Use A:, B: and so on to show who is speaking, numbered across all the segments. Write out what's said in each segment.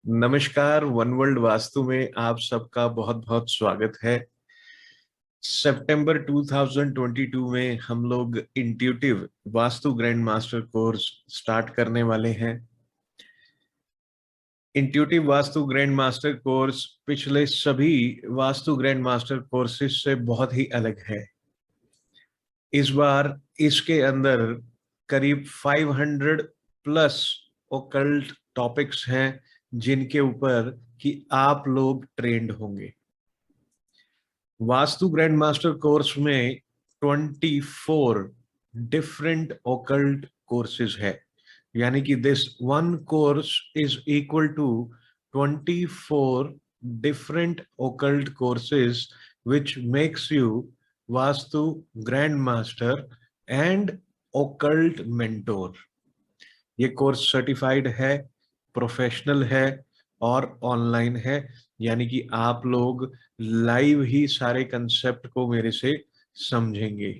A: नमस्कार। One world vastu में आप सबका बहुत बहुत स्वागत है। सितंबर 2022 में हम लोग intuitive vastu grand master course start करने वाले हैं। Intuitive vastu grand master course पिछले सभी वास्तु ग्रैंड मास्टर कोर्सेज से बहुत ही अलग है। इस बार इसके अंदर करीब 500 प्लस ओकल्ट टॉपिक्स हैं जिनके ऊपर कि आप लोग ट्रेंड होंगे। वास्तु ग्रैंड मास्टर कोर्स में 24 डिफरेंट ओकल्ट कोर्सेज है, यानी कि this one course is equal to 24 different occult courses which makes you Vastu grand master and occult mentor. ये कोर्स सर्टिफाइड है, प्रोफेशनल है और ऑनलाइन है, यानी कि आप लोग लाइव ही सारे कंसेप्ट को मेरे से समझेंगे।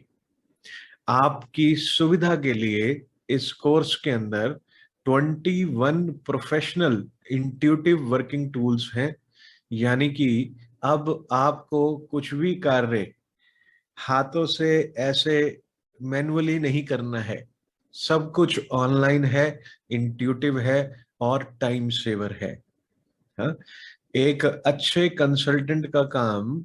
A: आपकी सुविधा के लिए इस कोर्स के अंदर 21 प्रोफेशनल इंट्यूटिव वर्किंग टूल्स हैं, यानी कि अब आपको कुछ भी कार्य हाथों से ऐसे मैनुअली नहीं करना है। सब कुछ ऑनलाइन है, इंट्यूटिव है और टाइम सेवर है। हाँ? एक अच्छे कंसल्टेंट का काम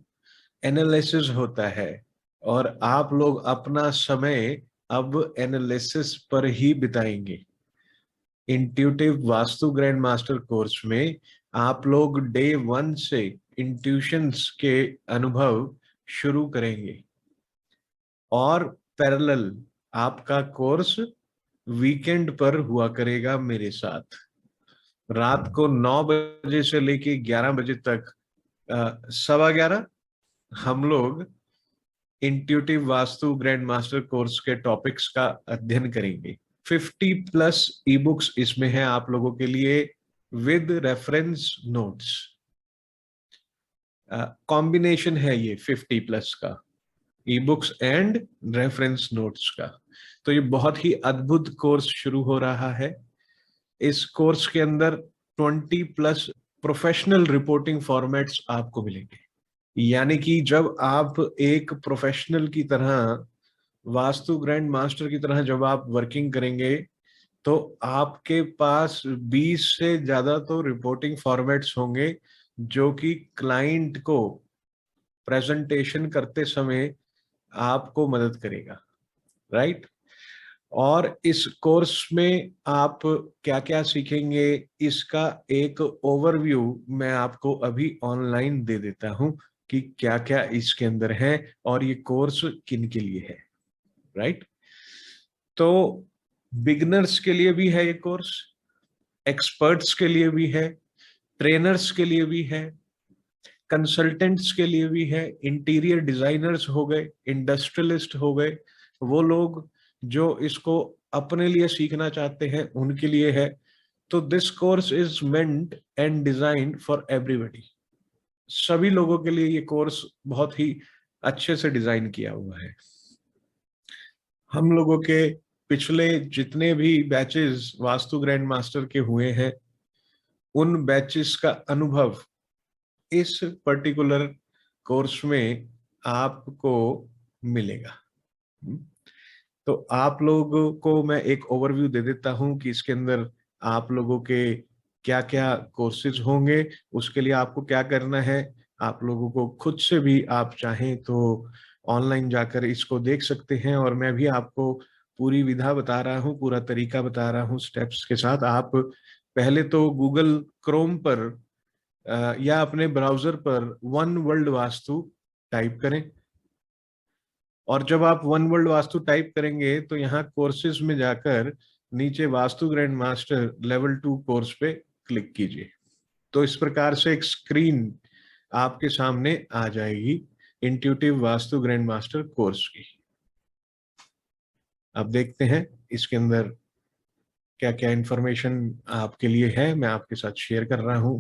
A: एनालिसिस होता है और आप लोग अपना समय अब एनालिसिस पर ही बिताएंगे। Intuitive vastu grand master course में आप लोग डे 1 से इंट्यूशंस के अनुभव शुरू करेंगे और पैरेलल आपका कोर्स वीकेंड पर हुआ करेगा मेरे साथ। रात को 9 बजे से लेके 11 बजे तक 11:15 हम लोग intuitive vastu grand master course के टॉपिक्स का अध्ययन करेंगे। 50 प्लस ई बुक्स इसमें है आप लोगों के लिए विद रेफरेंस नोट्स। कॉम्बिनेशन है ये 50 प्लस का, e books and reference notes का। तो ये बहुत ही अद्भुत कोर्स शुरू हो रहा है। इस कोर्स के अंदर 20 प्लस प्रोफेशनल रिपोर्टिंग फॉर्मेट्स आपको मिलेंगे, यानी कि जब आप एक प्रोफेशनल की तरह, वास्तु ग्रैंड मास्टर की तरह जब आप वर्किंग करेंगे तो आपके पास 20 से ज्यादा तो रिपोर्टिंग फॉर्मेट्स होंगे जो कि क्लाइंट को प्रेजेंटेशन करते समय आपको मदद करेगा, राइट। और इस कोर्स में आप क्या क्या सीखेंगे इसका एक ओवरव्यू मैं आपको अभी ऑनलाइन दे देता हूं कि क्या क्या इसके अंदर है और ये कोर्स किन के लिए है, राइट। तो बिगनर्स के लिए भी है ये कोर्स, एक्सपर्ट्स के लिए भी है, ट्रेनर्स के लिए भी है, कंसल्टेंट्स के लिए भी है, इंटीरियर डिजाइनर्स हो गए, इंडस्ट्रियलिस्ट हो गए, वो लोग जो इसको अपने लिए सीखना चाहते हैं उनके लिए है। तो this course is meant and designed for everybody. सभी लोगों के लिए ये कोर्स बहुत ही अच्छे से डिजाइन किया हुआ है। हम लोगों के पिछले जितने भी बैचेस वास्तु ग्रैंड मास्टर के हुए हैं उन बैचेस का अनुभव इस पर्टिकुलर कोर्स में आपको मिलेगा। तो आप लोगों को मैं एक ओवरव्यू दे देता हूं कि इसके अंदर आप लोगों के क्या क्या कोर्सेज होंगे। उसके लिए आपको क्या करना है, आप लोगों को खुद से भी आप चाहें तो ऑनलाइन जाकर इसको देख सकते हैं और मैं भी आपको पूरी विधा बता रहा हूँ, पूरा तरीका बता रहा हूँ स्टेप्स के साथ। आप पहले तो गूगल क्रोम पर या अपने ब्राउजर पर वन वर्ल्ड वास्तु टाइप करें और जब आप वन वर्ल्ड वास्तु टाइप करेंगे तो यहाँ कोर्सेज में जाकर नीचे vastu grand master level 2 course पे क्लिक कीजिए। तो इस प्रकार से एक स्क्रीन आपके सामने आ जाएगी intuitive vastu grand master course की। अब देखते हैं इसके अंदर क्या क्या इंफॉर्मेशन आपके लिए है, मैं आपके साथ शेयर कर रहा हूँ।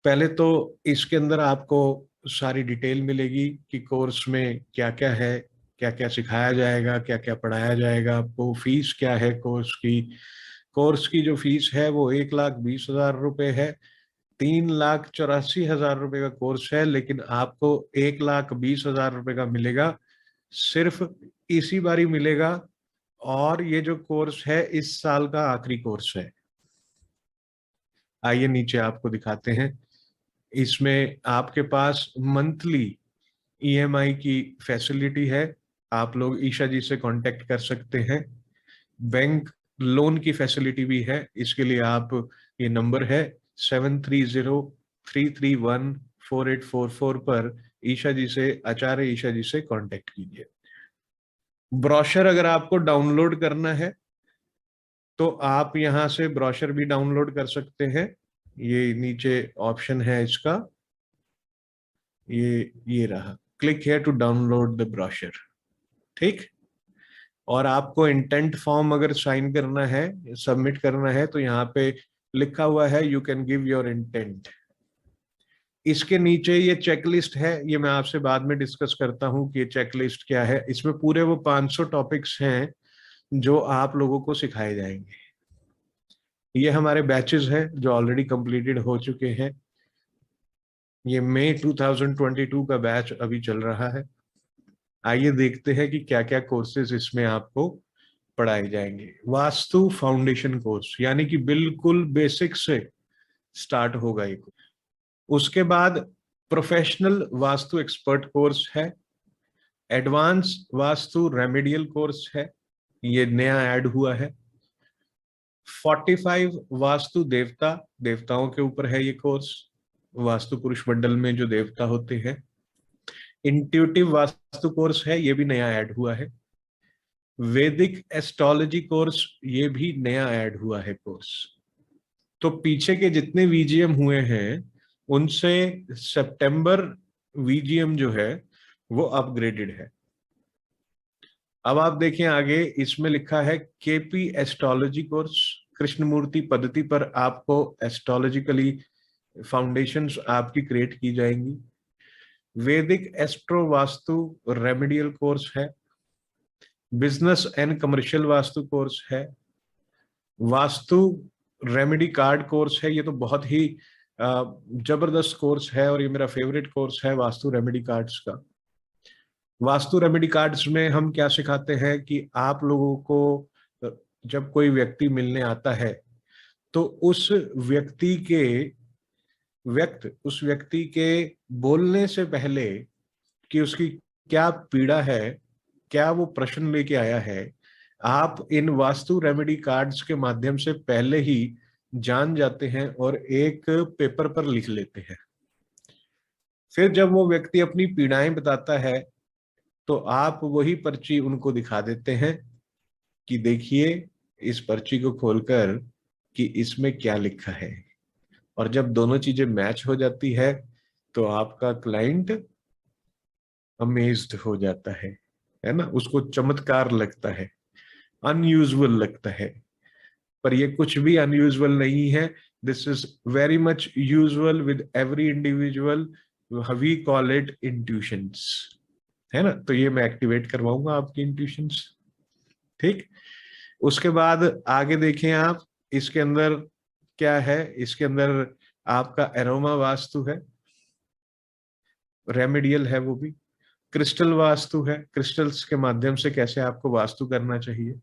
A: पहले तो इसके अंदर आपको सारी डिटेल मिलेगी कि कोर्स में क्या क्या है, क्या क्या सिखाया जाएगा, क्या क्या पढ़ाया जाएगा, वो फीस क्या है कोर्स की। कोर्स की जो फीस है वो 1,20,000 रुपये है 3,84,000 रुपए का कोर्स है, लेकिन आपको 1,20,000 रुपए का मिलेगा, सिर्फ इसी बारी मिलेगा। और ये जो कोर्स है इस साल का आखिरी कोर्स है। आइए नीचे आपको दिखाते हैं। इसमें आपके पास मंथली ईएमआई की फैसिलिटी है। आप लोग ईशा जी से कांटेक्ट कर सकते हैं। बैंक लोन की फैसिलिटी भी है। इसके लिए आप, ये नंबर है 7303314844 पर ईशा जी से, आचार्य ईशा जी से कांटेक्ट कीजिए। ब्रोशर अगर आपको डाउनलोड करना है तो आप यहां से ब्रोशर भी डाउनलोड कर सकते हैं। ये नीचे ऑप्शन है इसका, ये रहा, click here to download the brochure. ठीक। और आपको इंटेंट फॉर्म अगर साइन करना है, सबमिट करना है, तो यहाँ पे लिखा हुआ है you can give your intent. इसके नीचे ये चेकलिस्ट है, ये मैं आपसे बाद में डिस्कस करता हूँ कि ये चेकलिस्ट क्या है। इसमें पूरे वो 500 टॉपिक्स हैं जो आप लोगों को सिखाए जाएंगे। ये हमारे बैचेस हैं जो ऑलरेडी कंप्लीटेड हो चुके हैं। ये मई 2022 का बैच अभी चल रहा है। आइए देखते हैं कि क्या क्या कोर्सेज इसमें आपको पढ़ाए जाएंगे। वास्तु फाउंडेशन कोर्स, यानी कि बिल्कुल बेसिक से स्टार्ट होगा ये। उसके बाद प्रोफेशनल वास्तु एक्सपर्ट कोर्स है। एडवांस वास्तु रेमेडियल कोर्स है, ये नया ऐड हुआ है। 45 वास्तु देवताओं के ऊपर है ये कोर्स, वास्तु पुरुष मंडल में जो देवता होते हैं। इंट्यूटिव वास्तु कोर्स है, ये भी नया ऐड हुआ है। वैदिक एस्ट्रोलॉजी कोर्स, ये भी नया ऐड हुआ है कोर्स। तो पीछे के जितने वीजीएम हुए हैं उनसे सितंबर वीजीएम जो है वो अपग्रेडेड है। अब आप देखें आगे, इसमें लिखा है केपी एस्ट्रोलॉजी कोर्स। कृष्णमूर्ति पद्धति पर आपको एस्ट्रोलॉजिकली फाउंडेशंस आपकी क्रिएट की जाएंगी। वैदिक एस्ट्रो वास्तु रेमेडियल कोर्स है। Business and commercial vastu course है। वास्तु रेमेडी कार्ड कोर्स है, ये तो बहुत ही जबरदस्त कोर्स है और ये मेरा फेवरेट कोर्स है वास्तु रेमेडी कार्ड्स का। वास्तु रेमेडी कार्ड्स में हम क्या सिखाते हैं कि आप लोगों को जब कोई व्यक्ति मिलने आता है तो उस व्यक्ति के बोलने से पहले कि उसकी क्या पीड़ा है, क्या वो प्रश्न लेके आया है, आप इन वास्तु रेमेडी कार्ड्स के माध्यम से पहले ही जान जाते हैं और एक पेपर पर लिख लेते हैं। फिर जब वो व्यक्ति अपनी पीड़ाएं बताता है तो आप वही पर्ची उनको दिखा देते हैं कि देखिए इस पर्ची को खोलकर कि इसमें क्या लिखा है। और जब दोनों चीजें मैच हो जाती है तो आपका क्लाइंट अमेज्ड हो जाता है ना, उसको चमत्कार लगता है, अनयूजुअल लगता है। पर ये कुछ भी अनयूजुअल नहीं है। This is very much usual with every individual. We call it intuitions, है ना। तो ये मैं एक्टिवेट करवाऊंगा आपकी इंट्यूशंस। ठीक। उसके बाद आगे देखें आप, इसके अंदर क्या है। इसके अंदर आपका एरोमा वास्तु है, रेमेडियल है वो भी। क्रिस्टल वास्तु है, क्रिस्टल्स के माध्यम से कैसे आपको वास्तु करना चाहिए।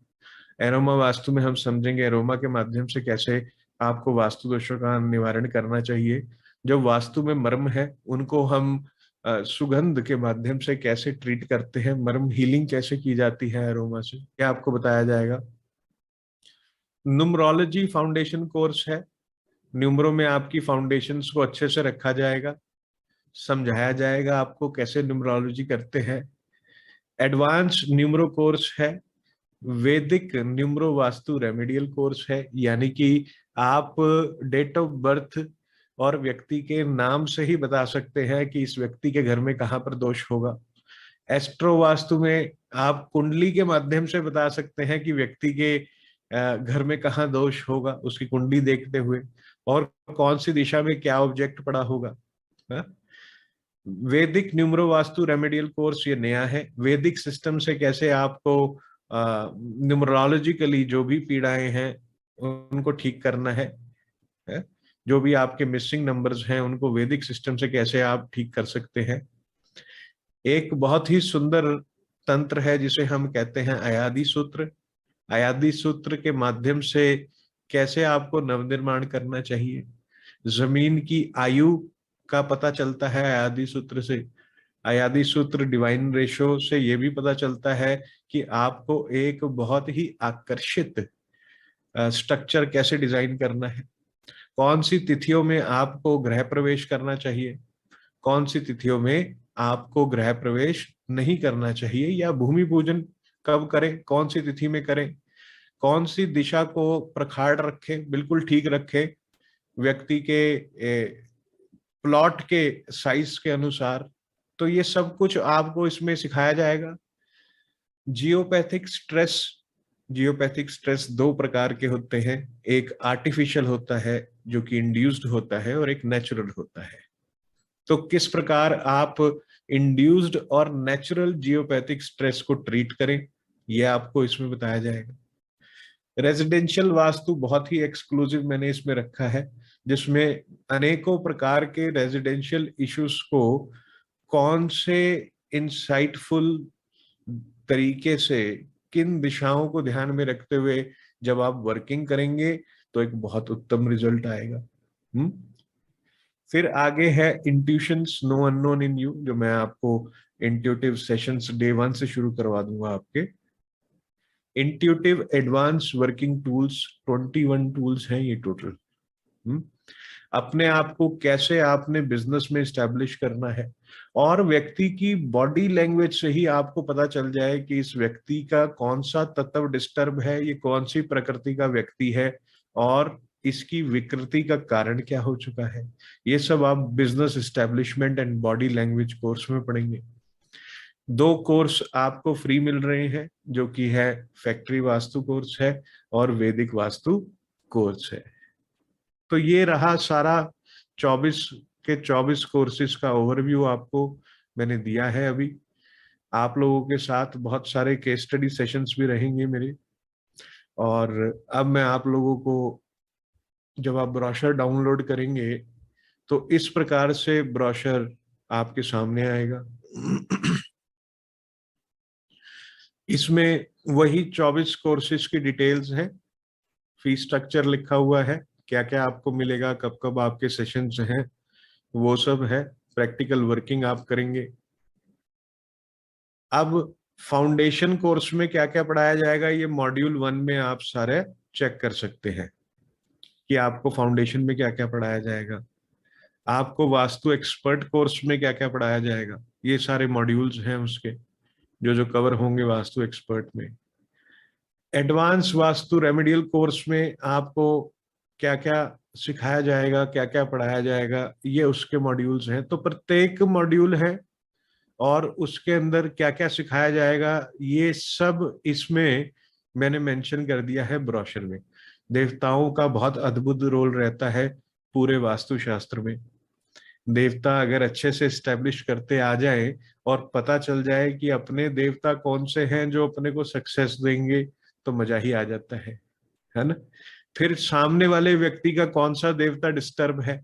A: एरोमा वास्तु में हम समझेंगे एरोमा के माध्यम से कैसे आपको वास्तु दोषों का निवारण करना चाहिए। जो वास्तु में मर्म है उनको हम सुगंध के माध्यम से कैसे ट्रीट करते हैं, मर्म हीलिंग कैसे की जाती है एरोमा से, क्या आपको बताया जाएगा। न्यूमरोलॉजी फाउंडेशन कोर्स है। न्यूमरो में आपकी फाउंडेशंस को अच्छे से रखा जाएगा, समझाया जाएगा आपको कैसे न्यूमरोलॉजी करते हैं। एडवांस न्यूमरो कोर्स है। वैदिक न्यूमरो वास्तु रेमेडियल कोर्स है, यानी कि आप डेट ऑफ बर्थ और व्यक्ति के नाम से ही बता सकते हैं कि इस व्यक्ति के घर में कहाँ पर दोष होगा। एस्ट्रो वास्तु में आप कुंडली के माध्यम से बता सकते हैं कि व्यक्ति के घर में कहाँ दोष होगा, उसकी कुंडली देखते हुए, और कौन सी दिशा में क्या ऑब्जेक्ट पड़ा होगा। वैदिक न्यूमरो वास्तु रेमेडियल कोर्स ये नया है। वैदिक सिस्टम से कैसे आपको न्यूमरोलॉजिकली जो भी पीड़ाएं हैं उनको ठीक करना है। जो भी आपके मिसिंग नंबर्स हैं उनको वैदिक सिस्टम से कैसे आप ठीक कर सकते हैं। एक बहुत ही सुंदर तंत्र है जिसे हम कहते हैं अयादी सूत्र। अयादी सूत्र के माध्यम से कैसे आपको नवनिर्माण करना चाहिए, जमीन की आयु का पता चलता है अयादी सूत्र से। अयादी सूत्र डिवाइन रेशो से ये भी पता चलता है कि आपको एक बहुत ही आकर्षित स्ट्रक्चर कैसे डिजाइन करना है, कौन सी तिथियों में आपको गृह प्रवेश करना चाहिए, कौन सी तिथियों में आपको गृह प्रवेश नहीं करना चाहिए, या भूमि पूजन कब करें, कौन सी तिथि में करें, कौन सी दिशा को प्रखाड़ रखें, बिल्कुल ठीक रखें व्यक्ति के प्लॉट के साइज के अनुसार। तो ये सब कुछ आपको इसमें सिखाया जाएगा। जियोपैथिक स्ट्रेस, जियोपैथिक स्ट्रेस दो प्रकार के होते हैं, एक आर्टिफिशियल होता है जो कि इंड्यूस्ड होता है, और एक नेचुरल होता है। तो किस प्रकार आप इंड्यूस्ड और नेचुरल जियोपैथिक स्ट्रेस को ट्रीट करें, यह आपको इसमें बताया जाएगा। रेजिडेंशियल वास्तु बहुत ही एक्सक्लूसिव मैंने इसमें रखा है, जिसमें अनेकों प्रकार के रेजिडेंशियल इश्यूज को कौन से इंसाइटफुल तरीके से, किन दिशाओं को ध्यान में रखते हुए जब आप वर्किंग करेंगे तो एक बहुत उत्तम रिजल्ट आएगा। फिर आगे है intuitions no unknown in you, जो मैं आपको इंट्यूटिव सेशंस डे 1 से शुरू करवा दूंगा आपके। Intuitive advance working tools 21 tools हैं ये टोटल। अपने आप को कैसे आपने बिजनेस में स्टैब्लिश करना है, और व्यक्ति की बॉडी लैंग्वेज से ही आपको पता चल जाए कि इस व्यक्ति का कौन सा तत्व डिस्टर्ब है, ये कौन सी प्रकृति का व्यक्ति है, और इसकी विकृति का कारण क्या हो चुका है। ये सब आप business establishment and body language course में पढ़ेंगे। 2 कोर्स आपको फ्री मिल रहे हैं, जो कि है फैक्ट्री वास्तु कोर्स है और वैदिक वास्तु कोर्स है। तो ये रहा सारा 24 के 24 कोर्सेज का ओवरव्यू आपको मैंने दिया है। अभी आप लोगों के साथ बहुत सारे केस स्टडी सेशंस भी रहेंगे मेरे, और अब मैं आप लोगों को, जब आप ब्रोशर डाउनलोड करेंगे तो इस प्रकार से ब्रोशर आपके सामने आएगा। इसमें वही 24 कोर्सेज की डिटेल्स हैं, फी स्ट्रक्चर लिखा हुआ है, क्या क्या आपको मिलेगा, कब कब आपके सेशंस हैं, वो सब है। प्रैक्टिकल वर्किंग आप करेंगे। अब फाउंडेशन कोर्स में क्या क्या पढ़ाया जाएगा, ये मॉड्यूल 1 में आप सारे चेक कर सकते हैं कि आपको फाउंडेशन में क्या क्या पढ़ाया जाएगा। आपको वास्तु एक्सपर्ट कोर्स में क्या क्या पढ़ाया जाएगा, ये सारे मॉड्यूल्स हैं उसके, जो जो कवर होंगे वास्तु एक्सपर्ट में। एडवांस वास्तु रेमेडियल कोर्स में आपको क्या क्या सिखाया जाएगा, क्या क्या पढ़ाया जाएगा, ये उसके मॉड्यूल्स हैं। तो प्रत्येक मॉड्यूल है और उसके अंदर क्या क्या सिखाया जाएगा, ये सब इसमें मैंने मेंशन कर दिया है ब्रोशर में। देवताओं का बहुत अद्भुत रोल रहता है पूरे वास्तुशास्त्र में। देवता अगर अच्छे से स्टैब्लिश करते आ जाए और पता चल जाए कि अपने देवता कौन से हैं जो अपने को सक्सेस देंगे, तो मजा ही आ जाता है ना। फिर सामने वाले व्यक्ति का कौन सा देवता डिस्टर्ब है,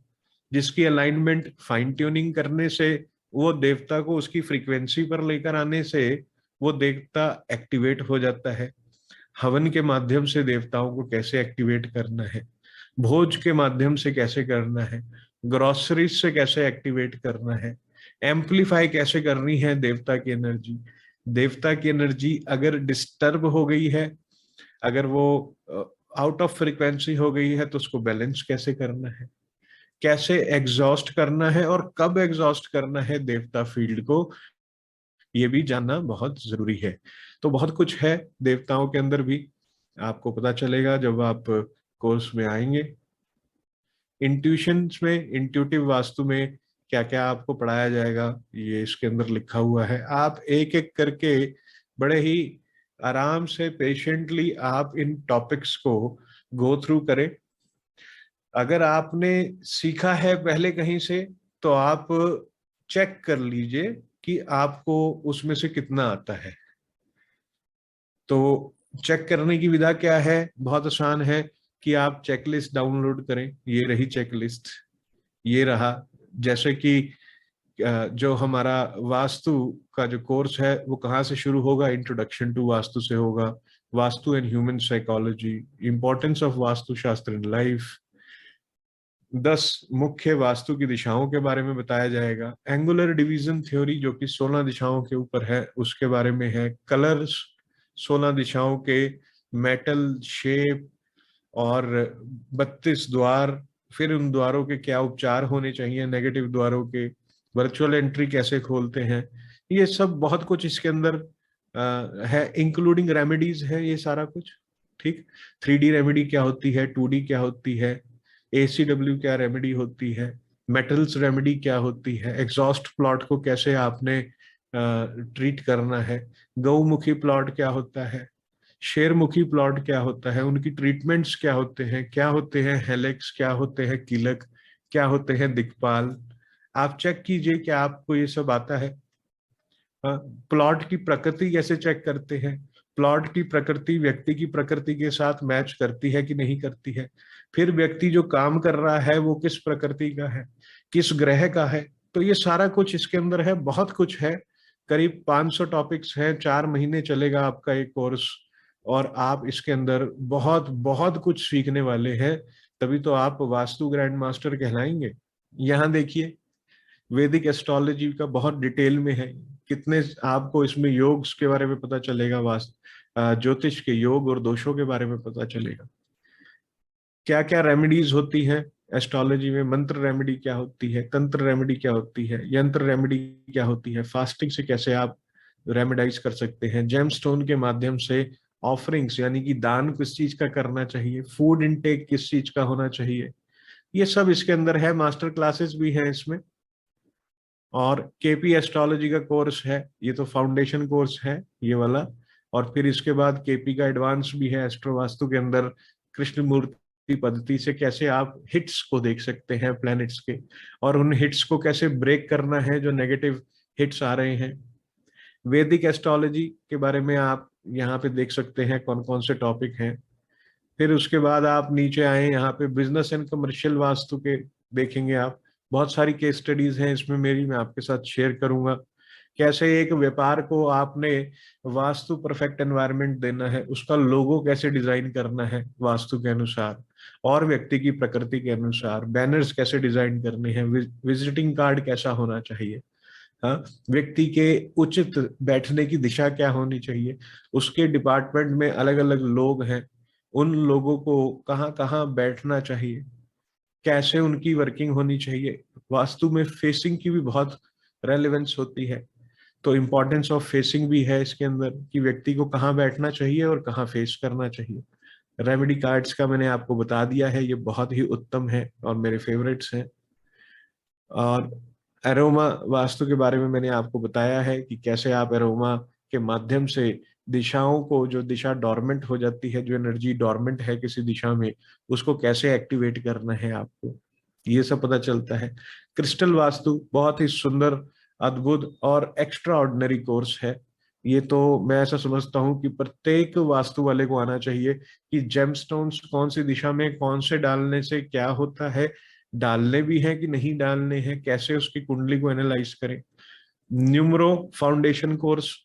A: जिसकी अलाइनमेंट फाइन ट्यूनिंग करने से, वो देवता को उसकी फ्रीक्वेंसी पर लेकर आने से वो देवता एक्टिवेट हो जाता है। हवन के माध्यम से देवताओं को कैसे एक्टिवेट करना है, भोज के माध्यम से कैसे करना है, ग्रोसरीज से कैसे एक्टिवेट करना है, एम्पलीफाई कैसे करनी है देवता की एनर्जी। देवता की एनर्जी अगर डिस्टर्ब हो गई है, अगर वो आउट ऑफ फ्रीक्वेंसी हो गई है, तो उसको बैलेंस कैसे करना है, कैसे एग्जॉस्ट करना है और कब एग्जॉस्ट करना है देवता फील्ड को, ये भी जानना बहुत जरूरी है। तो बहुत कुछ है देवताओं के अंदर भी, आपको पता चलेगा जब आप कोर्स में आएंगे। इंट्यूशंस में, इंट्यूटिव वास्तु में क्या क्या आपको पढ़ाया जाएगा, ये इसके अंदर लिखा हुआ है। आप एक एक करके बड़े ही आराम से पेशेंटली आप इन टॉपिक्स को गो थ्रू करें। अगर आपने सीखा है पहले कहीं से, तो आप चेक कर लीजिए कि आपको उसमें से कितना आता है। तो चेक करने की विधा क्या है, बहुत आसान है। कि आप चेकलिस्ट डाउनलोड करें। ये रही चेकलिस्ट, ये रहा। जैसे कि जो हमारा वास्तु का जो कोर्स है वो कहाँ से शुरू होगा, इंट्रोडक्शन टू वास्तु से होगा। Vastu and human psychology, importance of vastu शास्त्र इन लाइफ, 10 मुख्य वास्तु की दिशाओं के बारे में बताया जाएगा। एंगुलर डिवीजन थ्योरी जो कि 16 दिशाओं के ऊपर है उसके बारे में है। कलर्स 16 दिशाओं के, मेटल शेप और 32 द्वार, फिर उन द्वारों के क्या उपचार होने चाहिए, नेगेटिव द्वारों के, वर्चुअल एंट्री कैसे खोलते हैं, ये सब बहुत कुछ इसके अंदर है। इंक्लूडिंग रेमेडीज है ये सारा कुछ, ठीक। 3D रेमेडी क्या होती है, 2D क्या होती है, ACW क्या रेमेडी होती है, मेटल्स रेमेडी क्या होती है, एग्जॉस्ट प्लॉट को कैसे आपने ट्रीट करना है, गौमुखी प्लॉट क्या होता है, शेरमुखी प्लॉट क्या होता है, उनकी ट्रीटमेंट्स क्या होते हैं हेलेक्स, क्या होते हैं कीलक, क्या होते हैं दिक्पाल। आप चेक कीजिए कि आपको ये सब आता है। प्लॉट की प्रकृति कैसे चेक करते हैं, प्लॉट की प्रकृति व्यक्ति की प्रकृति के साथ मैच करती है कि नहीं करती है, फिर व्यक्ति जो काम कर रहा है वो किस प्रकृति का है, किस ग्रह का है। तो ये सारा कुछ इसके अंदर है, बहुत कुछ है। करीब 500 टॉपिक्स हैं, 4 महीने चलेगा आपका ये कोर्स, और आप इसके अंदर बहुत बहुत कुछ सीखने वाले हैं। तभी तो आप वास्तु ग्रैंड मास्टर कहलाएंगे। यहाँ देखिए, वैदिक एस्ट्रोलॉजी का बहुत डिटेल में है, कितने आपको इसमें योग्स के बारे में पता चलेगा, ज्योतिष के योग और दोषों के बारे में पता चलेगा, क्या क्या रेमेडीज होती हैं एस्ट्रोलॉजी में, मंत्र रेमेडी क्या होती है, तंत्र रेमेडी क्या होती है, यंत्र रेमेडी क्या होती है, फास्टिंग से कैसे आप रेमेडाइज कर सकते हैं, जेमस्टोन के माध्यम से ऑफरिंग्स यानी कि दान किस चीज का करना चाहिए, फूड इनटेक किस चीज का होना चाहिए, ये सब इसके अंदर है। मास्टर क्लासेस भी है इसमें, और केपी एस्ट्रोलॉजी का कोर्स है, ये तो फाउंडेशन कोर्स है ये वाला। और फिर इसके बाद केपी का एडवांस भी है एस्ट्रो वास्तु के अंदर, कृष्णमूर्ति पद्धति से कैसे आप हिट्स को देख सकते हैं प्लैनेट्स के, और उन हिट्स को कैसे ब्रेक करना है जो नेगेटिव हिट्स आ रहे हैं। वैदिक एस्ट्रोलॉजी के बारे में आप यहाँ पे देख सकते हैं कौन कौन से टॉपिक हैं। फिर उसके बाद आप नीचे आए, यहाँ पे बिजनेस एंड कमर्शियल वास्तु के देखेंगे आप, बहुत सारी केस स्टडीज हैं इसमें मेरी, मैं आपके साथ शेयर करूंगा। कैसे एक व्यापार को आपने वास्तु परफेक्ट एनवायरनमेंट देना है, उसका लोगो कैसे डिजाइन करना है वास्तु के अनुसार और व्यक्ति की प्रकृति के अनुसार, बैनर्स कैसे डिजाइन करने हैं, विजिटिंग कार्ड कैसा होना चाहिए, हाँ, व्यक्ति के उचित बैठने की दिशा क्या होनी चाहिए, उसके डिपार्टमेंट में अलग अलग लोग हैं, उन लोगों को कहाँ कहाँ बैठना चाहिए, कैसे उनकी वर्किंग होनी चाहिए। वास्तु में फेसिंग की भी बहुत रेलेवेंस होती है, तो इम्पोर्टेंस ऑफ फेसिंग भी है इसके अंदर कि व्यक्ति को कहाँ बैठना चाहिए और कहाँ फेस करना चाहिए। रेमेडी कार्ड्स का मैंने आपको बता दिया है, ये बहुत ही उत्तम है और मेरे फेवरेट्स हैं। और एरोमा वास्तु के बारे में मैंने आपको बताया है कि कैसे आप एरोमा के माध्यम से दिशाओं को, जो दिशा डॉर्मेंट हो जाती है, जो एनर्जी डॉर्मेंट है किसी दिशा में, उसको कैसे एक्टिवेट करना है आपको, ये सब पता चलता है। क्रिस्टल वास्तु बहुत ही सुंदर, अद्भुत और एक्स्ट्रा ऑर्डिनरी कोर्स है। ये तो मैं ऐसा समझता हूँ कि प्रत्येक वास्तु वाले को आना चाहिए कि जेमस्टोन्स कौन सी दिशा में कौन से डालने से क्या होता है, डालने भी हैं कि नहीं डालने हैं, कैसे उसकी कुंडली को एनालाइज करें। न्यूमरो फाउंडेशन कोर्स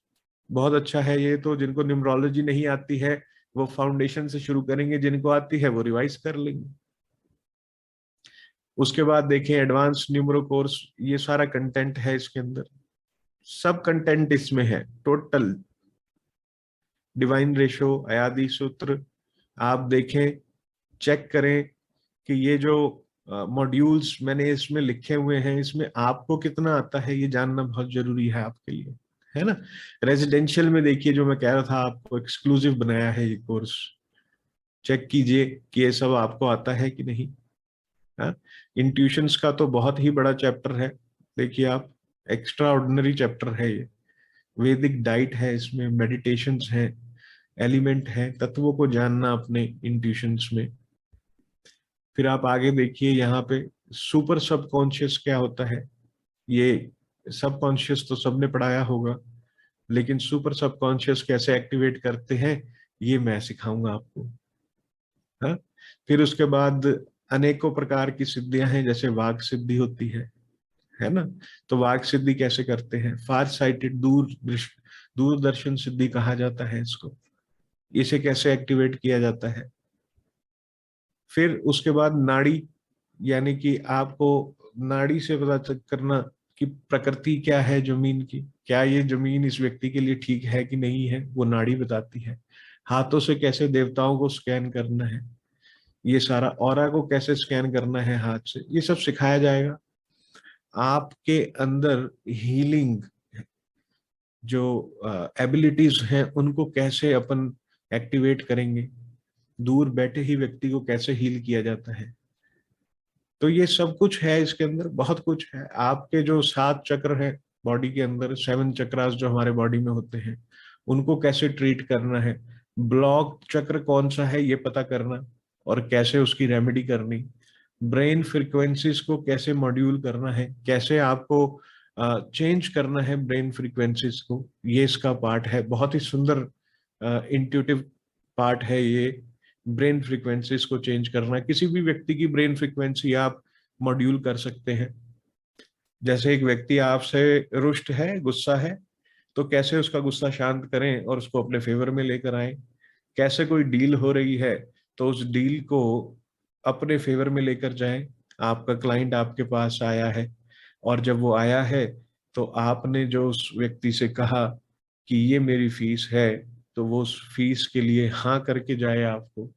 A: बहुत अच्छा है, ये तो जिनको न्यूमरोलॉजी नहीं आती है वो फाउंडेशन से शुरू करेंगे, जिनको आती है वो रिवाइज कर लेंगे। उसके बाद देखें एडवांस न्यूमरो कोर्स, ये सारा कंटेंट है इसके अंदर, सब कंटेंट इसमें है टोटल। डिवाइन रेशो, अयादी सूत्र, आप देखें, चेक करें कि ये जो मॉड्यूल्स मैंने इसमें लिखे हुए हैं इसमें आपको कितना आता है, ये जानना बहुत जरूरी है आपके लिए, है ना। रेजिडेंशियल में देखिए, जो मैं कह रहा था आपको एक्सक्लूसिव बनाया है ये कोर्स, चेक कीजिए कि ये सब आपको आता है कि नहीं। हाँ, इंट्यूशंस का तो बहुत ही बड़ा चैप्टर है, देखिए आप, एक्स्ट्रा ऑर्डिनरी चैप्टर है ये। वैदिक डाइट है इसमें, मेडिटेशंस है, एलिमेंट है, तत्वों को जानना अपने इंट्यूशंस में। फिर आप आगे देखिए यहाँ पे सुपर सबकॉन्शियस क्या होता है। ये सबकॉन्शियस तो सबने पढ़ाया होगा, लेकिन सुपर सबकॉन्शियस कैसे एक्टिवेट करते हैं ये मैं सिखाऊंगा आपको। हाँ, फिर उसके बाद अनेकों प्रकार की सिद्धियां हैं, जैसे वाक सिद्धि होती है ना। तो वाक सिद्धि कैसे करते हैं? फार साइटेड, दूरदर्शन सिद्धि कहा जाता है इसको। इसे कैसे एक्टिवेट किया जाता है? फिर उसके बाद नाड़ी, यानी कि आपको नाड़ी से पता करना कि प्रकृति क्या है जमीन की, क्या ये जमीन इस व्यक्ति के लिए ठीक है कि नहीं है, वो नाड़ी बताती है। हाथों से कैसे देवताओं को स्कैन करना है, ये सारा ऑरा को कैसे स्कैन करना है हाथ से, ये सब सिखाया जाएगा। आपके अंदर हीलिंग जो एबिलिटीज हैं उनको कैसे अपन एक्टिवेट करेंगे, दूर बैठे ही व्यक्ति को कैसे हील किया जाता है। तो ये सब कुछ है इसके अंदर, बहुत कुछ है। आपके जो 7 चक्र है बॉडी के अंदर, 7 चक्रास जो हमारे बॉडी में होते हैं, उनको कैसे ट्रीट करना है, ब्लॉक चक्र कौन सा है ये पता करना और कैसे उसकी रेमेडी करनी, ब्रेन फ्रीक्वेंसीज को कैसे मॉड्यूल करना है, कैसे आपको चेंज करना है ब्रेन फ्रीक्वेंसीज को, ये इसका पार्ट है। बहुत ही सुंदर इंट्यूटिव पार्ट है ये। ब्रेन फ्रीक्वेंसीज को चेंज करना, किसी भी व्यक्ति की ब्रेन फ्रीक्वेंसी आप मॉड्यूल कर सकते हैं। जैसे एक व्यक्ति आपसे रुष्ट है, गुस्सा है, तो कैसे उसका गुस्सा शांत करें और उसको अपने फेवर में लेकर आए। कैसे कोई डील हो रही है तो उस डील को अपने फेवर में लेकर जाएं। आपका क्लाइंट आपके पास आया है और जब वो आया है तो आपने जो उस व्यक्ति से कहा कि ये मेरी फीस है, तो वो उस फीस के लिए हाँ करके जाए आपको,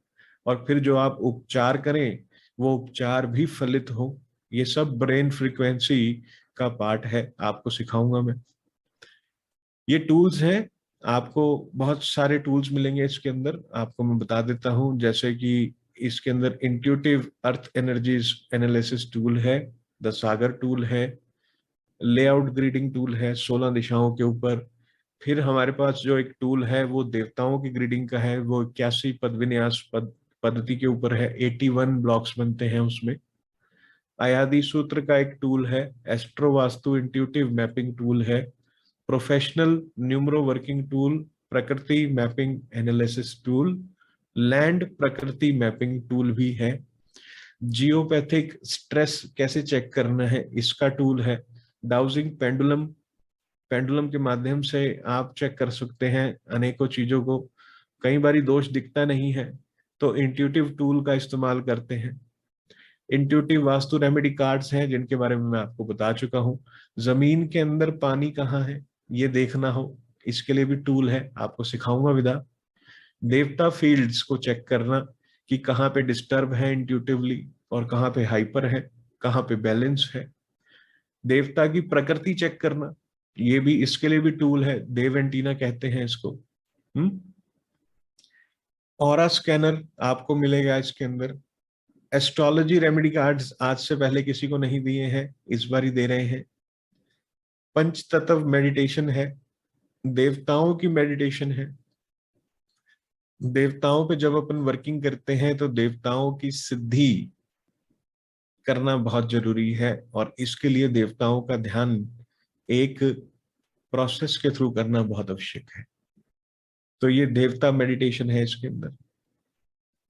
A: और फिर जो आप उपचार करें वो उपचार भी फलित हो। ये सब ब्रेन फ्रीक्वेंसी का पार्ट है, आपको सिखाऊंगा मैं। ये टूल्स हैं, आपको बहुत सारे टूल्स मिलेंगे इसके अंदर, आपको मैं बता देता हूं। जैसे कि इसके अंदर इंट्यूटिव अर्थ एनर्जीज एनालिसिस टूल है, द सागर टूल है, लेआउट ग्रीडिंग टूल है 16 दिशाओं के ऊपर। फिर हमारे पास जो एक टूल है वो देवताओं की ग्रीडिंग का है, वो 81 पद विन्यास पद्धति के ऊपर है, 81 ब्लॉक्स बनते हैं उसमें। आयादी सूत्र का एक टूल है, astro vastu intuitive mapping tool है, प्रोफेशनल न्यूमरो वर्किंग टूल, प्रकृति मैपिंग एनालिसिस टूल, लैंड प्रकृति मैपिंग टूल भी है, जियोपैथिक स्ट्रेस कैसे चेक करना है इसका टूल है, डाउजिंग पेंडुलम, पेंडुलम के माध्यम से आप चेक कर सकते हैं अनेकों चीजों को। कई बारी दोष दिखता नहीं है तो इंट्यूटिव टूल का इस्तेमाल करते हैं। इंट्यूटिव वास्तु रेमेडी कार्ड्स हैं जिनके बारे में मैं आपको बता चुका हूं। जमीन के अंदर पानी कहाँ है ये देखना हो, इसके लिए भी टूल है, आपको सिखाऊंगा विदा। देवता फील्ड्स को चेक करना कि कहाँ पे डिस्टर्ब है इंट्यूटिवली और कहाँ पे हाइपर है, कहाँ पे बैलेंस है। देवता की प्रकृति चेक करना, ये भी इसके लिए भी टूल है, देव एंटीना कहते हैं इसको। ऑरा स्कैनर आपको मिलेगा इसके अंदर। एस्ट्रोलॉजी रेमेडी कार्ड्स आज से पहले किसी को नहीं दिए हैं, इस बार ही दे रहे हैं। पंच तत्व मेडिटेशन है, देवताओं की मेडिटेशन है। देवताओं पे जब अपन वर्किंग करते हैं तो देवताओं की सिद्धि करना बहुत जरूरी है, और इसके लिए देवताओं का ध्यान एक प्रोसेस के थ्रू करना बहुत आवश्यक है। तो ये देवता मेडिटेशन है इसके अंदर।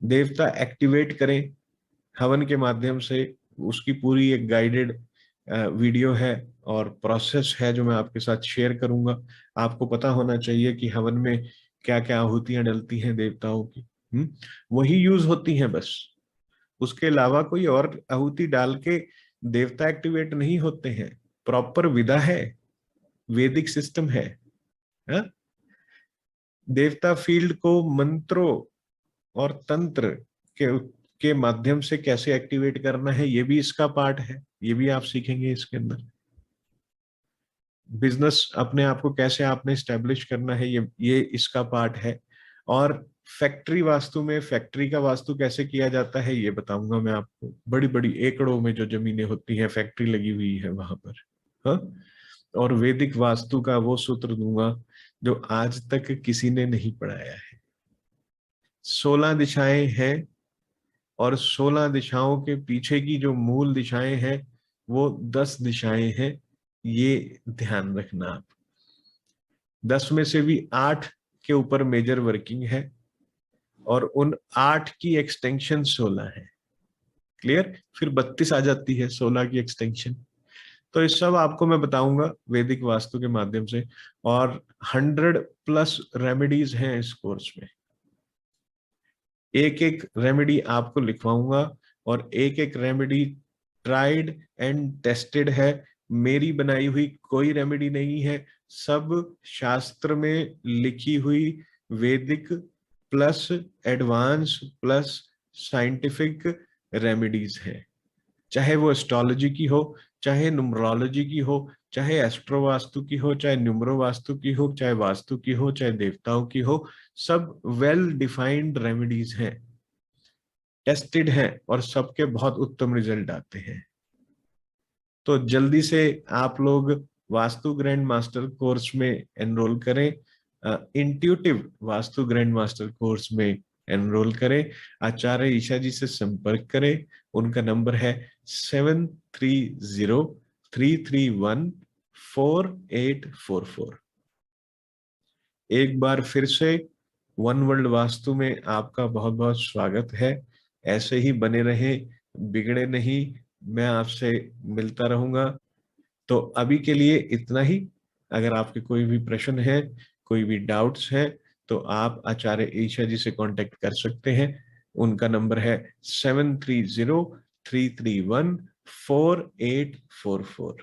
A: देवता एक्टिवेट करें हवन के माध्यम से, उसकी पूरी एक गाइडेड वीडियो है और प्रोसेस है जो मैं आपके साथ शेयर करूंगा। आपको पता होना चाहिए कि हवन में क्या क्या आहुतियां डलती हैं देवताओं की, वही यूज होती हैं बस। उसके अलावा कोई और आहुति डाल के देवता एक्टिवेट नहीं होते हैं। प्रॉपर विधा है, वैदिक सिस्टम है। हा? देवता फील्ड को मंत्रों और तंत्र के के माध्यम से कैसे एक्टिवेट करना है ये भी इसका पार्ट है, ये भी आप सीखेंगे इसके अंदर। बिजनेस अपने आप को कैसे आपने स्टैब्लिश करना है ये इसका पार्ट है। और फैक्ट्री वास्तु में फैक्ट्री का वास्तु कैसे किया जाता है ये बताऊंगा मैं आपको। बड़ी बड़ी एकड़ों में जो जमीनें होती हैं फैक्ट्री लगी हुई है वहां पर। हाँ, और वैदिक वास्तु का वो सूत्र दूंगा जो आज तक किसी ने नहीं पढ़ाया है। 16 दिशाएं हैं और 16 दिशाओं के पीछे की जो मूल दिशाएं हैं वो 10 दिशाएं हैं, ये ध्यान रखना आप। 10 में से भी 8 के ऊपर मेजर वर्किंग है और उन 8 की एक्सटेंशन 16 है। क्लियर? फिर 32 आ जाती है 16 की एक्सटेंशन। तो इस सब आपको मैं बताऊंगा वैदिक वास्तु के माध्यम से, और 100+ रेमेडीज हैं इस कोर्स में। एक एक रेमेडी आपको लिखवाऊंगा, और एक एक रेमेडी ट्राइड एंड टेस्टेड है। मेरी बनाई हुई कोई रेमेडी नहीं है, सब शास्त्र में लिखी हुई वैदिक plus advance plus scientific remedies हैं। चाहे वो एस्ट्रोलॉजी की हो, चाहे न्यूमरोलॉजी की हो, चाहे एस्ट्रो वास्तु की हो, चाहे न्यूमरो वास्तु की हो, चाहे वास्तु की हो, चाहे देवताओं की हो, सब वेल डिफाइंड रेमेडीज हैं, टेस्टेड हैं, और सबके बहुत उत्तम रिजल्ट आते हैं। तो जल्दी से आप लोग वास्तु ग्रैंड मास्टर कोर्स में एनरोल करें, intuitive vastu grand master course में एनरोल करें। आचार्य ईशा जी से संपर्क करें। उनका नंबर है 7303314844। एक बार फिर से वन वर्ल्ड वास्तु में आपका बहुत बहुत स्वागत है। ऐसे ही बने रहें, बिगड़े नहीं, मैं आपसे मिलता रहूंगा। तो अभी के लिए इतना ही। अगर आपके कोई भी प्रश्न है, कोई भी डाउट्स हैं, तो आप आचार्य ईशा जी से कांटेक्ट कर सकते हैं। उनका नंबर है 7303314844।